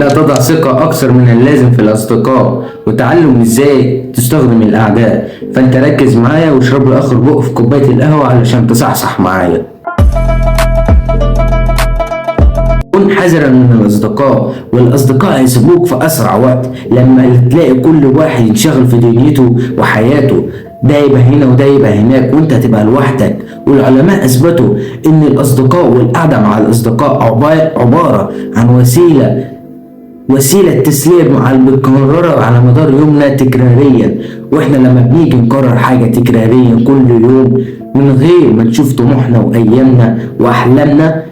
لا تضع ثقة أكثر من اللازم في الأصدقاء، وتعلم إزاي تستخدم الأعداء. فأنت ركز معايا واشرب لي آخر بق في كوباية القهوة علشان تصحصح معايا. كن حذرا من الأصدقاء، والأصدقاء هيسيبوك في أسرع وقت لما تلاقي كل واحد ينشغل في دنيته وحياته، ده يبقى هنا وده يبقى هناك وانت هتبقى لوحدك. والعلماء أثبتوا إن الأصدقاء والقعدة مع الأصدقاء عبارة عن وسيلة تسلية متكررة على مدار يومنا تكراريا. واحنا لما بنيجي نكرر حاجة تكراريا كل يوم من غير ما نشوف طموحنا وأيامنا وأحلامنا،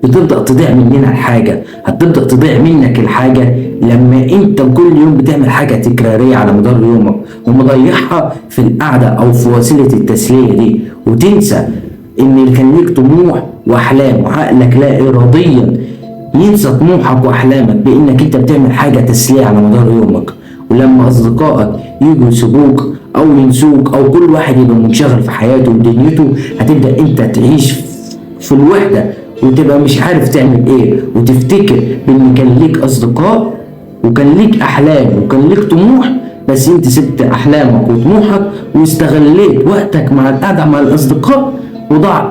بتبدأ تضيع مننا الحاجة. هتبدأ تضيع منك الحاجة لما انت كل يوم بتعمل حاجة تكرارية على مدار يومك ومضيعها في القعدة او في وسيلة التسلية دي، وتنسى ان كان ليك طموح واحلام، وعقلك لا اراديا ينسى طموحك واحلامك بانك انت بتعمل حاجة تسلية على مدار يومك. ولما اصدقائك يجوا يسيبوك او ينسوك او كل واحد يبقى منشغل في حياته ودنيته، هتبدأ انت تعيش في الوحدة وتبقى مش عارف تعمل ايه، وتفتكر بان كان ليك اصدقاء وكان ليك احلام وكان ليك طموح، بس انت سبت احلامك وطموحك واستغليت وقتك مع القعده مع الاصدقاء،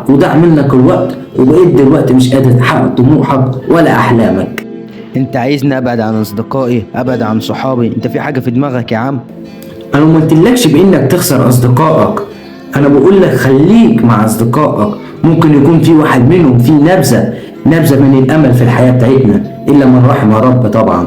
وضاع منك الوقت، وبقيت دلوقتي مش قادر تحقق طموحك ولا احلامك. انت عايزني ابعد عن اصدقائي، ابعد عن صحابي؟ انت في حاجه في دماغك يا عم؟ انا ما قلتلكش بانك تخسر اصدقائك، انا بقول لك خليك مع اصدقائك. ممكن يكون في واحد منهم في نبذة من الامل في الحياة بتاعتنا، الا من رحم رب طبعا.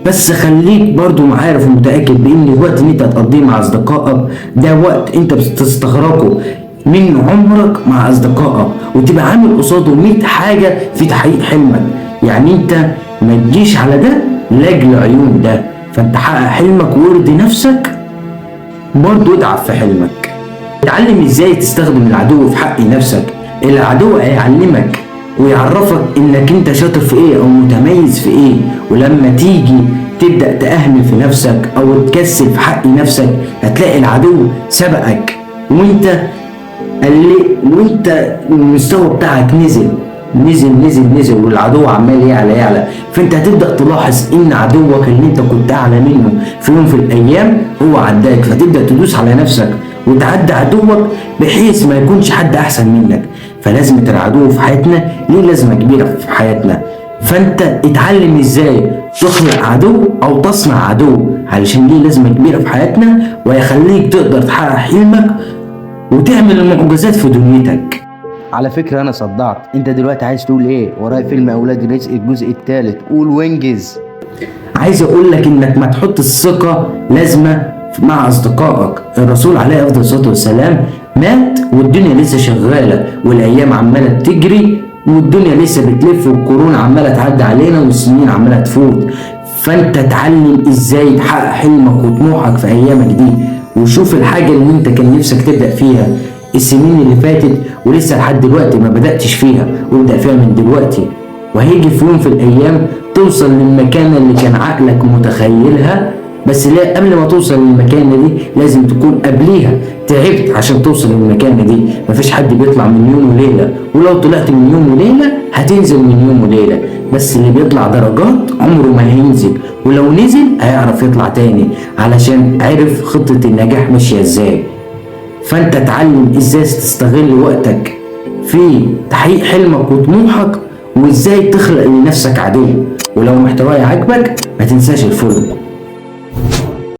بس خليك برضو عارف ومتأكد بان الوقت اللي انت هتقضيه مع اصدقائك ده وقت انت بتستغرقه من عمرك مع اصدقائك، وتبقى عامل قصاده 100 حاجة في تحقيق حلمك. يعني انت ما تجيش على ده لاجل عيون ده، فانت حقق حلمك وارضي نفسك، برضو اتعب في حلمك. اتعلم ازاي تستخدم العدو في حق نفسك. العدو هيعلمك ويعرفك انك انت شاطر في ايه او متميز في ايه، ولما تيجي تبدأ تأهمل في نفسك او تكسل في حق نفسك هتلاقي العدو سبقك، وانت المستوى بتاعك نزل والعدو عمال يعلى. فانت هتبدأ تلاحظ ان عدوك اللي انت كنت اعلى منه في يوم في الايام هو عداك، فتبدأ تدوس على نفسك وتعدي عدوك بحيث ما يكونش حد احسن منك. فلازمة العدو في حياتنا ليه لازمة كبيرة في حياتنا، فانت اتعلم ازاي تخلق عدو او تصنع عدو، علشان ليه لازمة كبيرة في حياتنا ويخليك تقدر تحقق حلمك وتعمل المعجزات في دنيتك. على فكره انا صدعت. انت دلوقتي عايز تقول ايه؟ ورايا فيلم اولاد رزق الجزء الثالث، قول وانجز. عايز اقول لك انك ما تحط الثقة لازمة مع اصدقائك. الرسول عليه افضل الصلاه والسلام مات والدنيا لسه شغاله والايام عماله تجري والدنيا لسه بتلف والكورونا عماله تعدي علينا والسنين عماله تفوت. فانت اتعلم ازاي تحقق حلمك وطموحك في ايامك دي، وشوف الحاجه اللي انت كان نفسك تبدا فيها السنين اللي فاتت ولسه لحد دلوقتي ما بداتش فيها، وابدا فيها من دلوقتي. وهيجي في يوم في الايام توصل للمكانه اللي كان عقلك متخيلها، بس لا، قبل ما توصل للمكانة دي لازم تكون قبليها تعبت عشان توصل للمكانة دي. مفيش حد بيطلع من يوم وليلة، ولو طلعت من يوم وليلة هتنزل من يوم وليلة، بس اللي بيطلع درجات عمره ما هينزل، ولو نزل هيعرف يطلع تاني علشان عرف خطة النجاح ماشية ازاي. فانت اتعلم ازاي تستغل وقتك في تحقيق حلمك وطموحك، وازاي تخلق لنفسك عدو. ولو محتواي عجبك ما تنساش الفولو.